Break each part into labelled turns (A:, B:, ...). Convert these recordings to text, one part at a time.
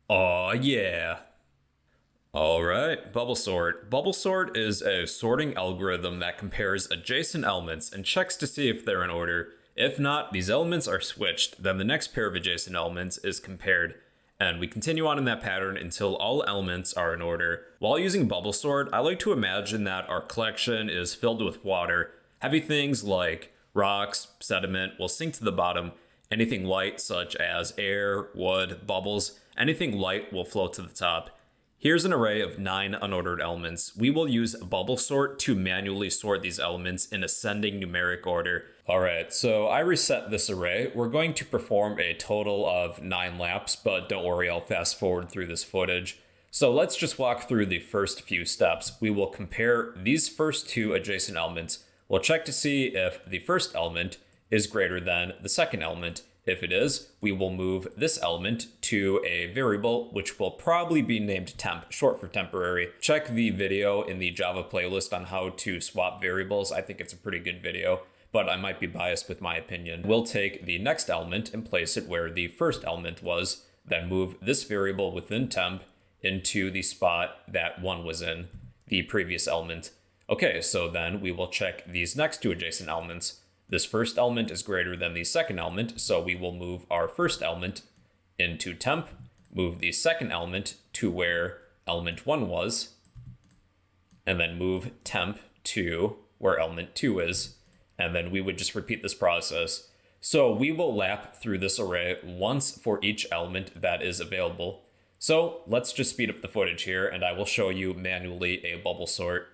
A: Aw, yeah. Alright, bubble sort. Bubble sort is a sorting algorithm that compares adjacent elements and checks to see if they're in order. If not, these elements are switched, then the next pair of adjacent elements is compared. And we continue on in that pattern until all elements are in order. While using bubble sort, I like to imagine that our collection is filled with water. Heavy things like rocks, sediment will sink to the bottom. Anything light, such as air, wood, bubbles, anything light will float to the top. Here's an array of 9 unordered elements. We will use bubble sort to manually sort these elements in ascending numeric order. Alright, so I reset this array. We're going to perform a total of 9 laps, but don't worry, I'll fast forward through this footage. So let's just walk through the first few steps. We will compare these first 2 adjacent elements. We'll check to see if the first element is greater than the second element. If it is, we will move this element to a variable, which will probably be named temp, short for temporary. Check the video in the Java playlist on how to swap variables. I think it's a pretty good video, but I might be biased with my opinion. We'll take the next element and place it where the first element was, then move this variable within temp into the spot that 1 was in, the previous element. Okay, so then we will check these next 2 adjacent elements. This first element is greater than the second element, so we will move our first element into temp, move the second element to where element 1 was, and then move temp to where element 2 is, and then we would just repeat this process. So we will lap through this array once for each element that is available. So let's just speed up the footage here, and I will show you manually a bubble sort.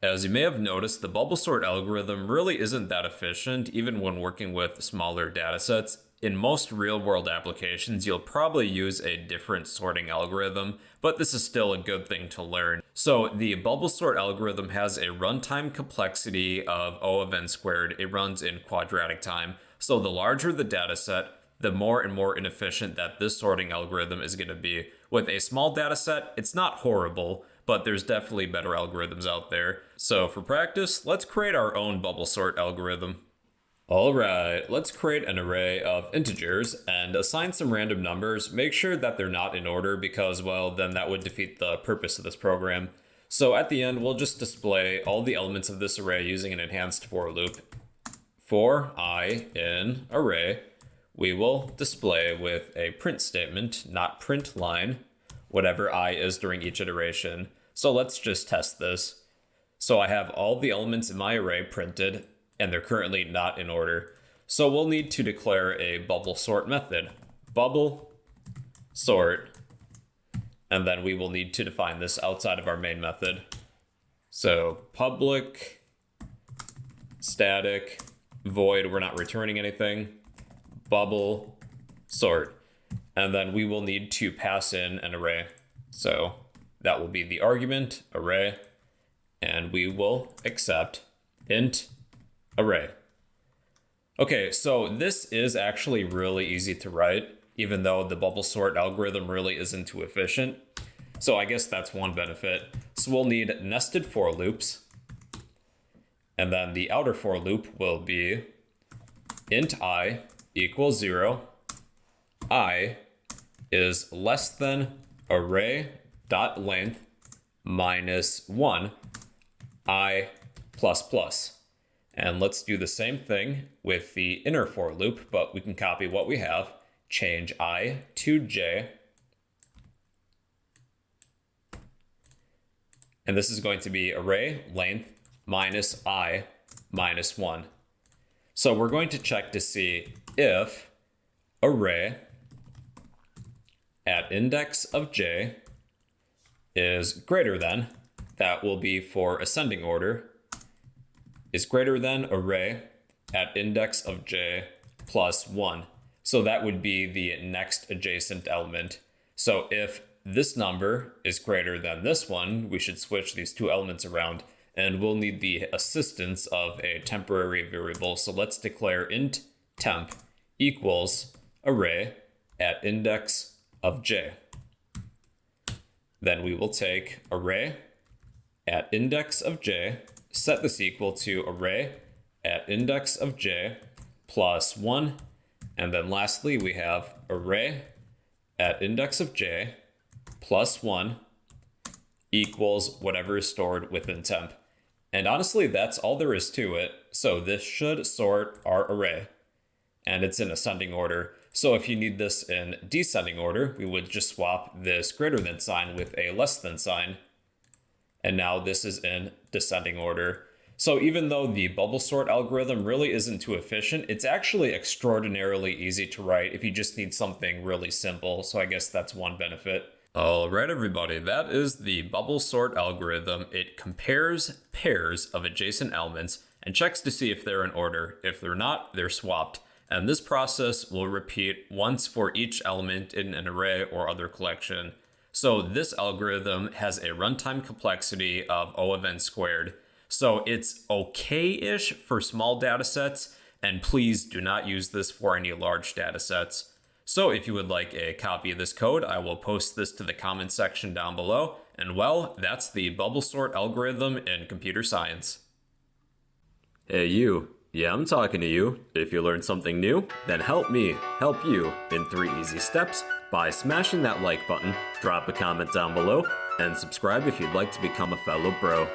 A: As you may have noticed, the bubble sort algorithm really isn't that efficient, even when working with smaller datasets. In most real-world applications, you'll probably use a different sorting algorithm, but this is still a good thing to learn. So the bubble sort algorithm has a runtime complexity of O of n squared. It runs in quadratic time. So the larger the dataset, the more and more inefficient that this sorting algorithm is going to be. With a small dataset, it's not horrible, but there's definitely better algorithms out there. So for practice, let's create our own bubble sort algorithm. All right, let's create an array of integers and assign some random numbers. Make sure that they're not in order because, well, then that would defeat the purpose of this program. So at the end, we'll just display all the elements of this array using an enhanced for loop. For I in array, we will display with a print statement, not print line, whatever I is during each iteration. So let's just test this. So I have all the elements in my array printed, and they're currently not in order. So we'll need to declare a bubble sort method. Bubble sort, and then we will need to define this outside of our main method. So public static void, we're not returning anything, bubble sort, and then we will need to pass in an array. So that will be the argument array, and we will accept int array. Okay, so this is actually really easy to write, even though the bubble sort algorithm really isn't too efficient. So I guess that's one benefit. So we'll need nested for loops, and then the outer for loop will be int I equals 0, I is less than array dot length minus 1 I plus plus. And let's do the same thing with the inner for loop, but we can copy what we have. change I to j. And this is going to be array length minus I minus 1. So we're going to check to see if array at index of j is greater than, that will be for ascending order, is greater than array at index of j plus 1. So that would be the next adjacent element. So if this number is greater than this one, we should switch these two elements around, and we'll need the assistance of a temporary variable. So let's declare int temp equals array at index of j. Then we will take array at index of j, set this equal to array at index of j plus 1, and then lastly we have array at index of j plus 1 equals whatever is stored within temp. And honestly, that's all there is to it. So this should sort our array, and it's in ascending order. So if you need this in descending order, we would just swap this greater than sign with a less than sign. And now this is in descending order. So even though the bubble sort algorithm really isn't too efficient, it's actually extraordinarily easy to write if you just need something really simple. So I guess that's one benefit. All right, everybody, that is the bubble sort algorithm. It compares pairs of adjacent elements and checks to see if they're in order. If they're not, they're swapped. And this process will repeat once for each element in an array or other collection. So this algorithm has a runtime complexity of O of n squared. So it's okay-ish for small data sets, and please do not use this for any large data sets. So if you would like a copy of this code, I will post this to the comment section down below. And well, that's the bubble sort algorithm in computer science. Hey you. Yeah, I'm talking to you. If you learned something new, then help me help you in 3 easy steps by smashing that like button, drop a comment down below, and subscribe if you'd like to become a fellow bro.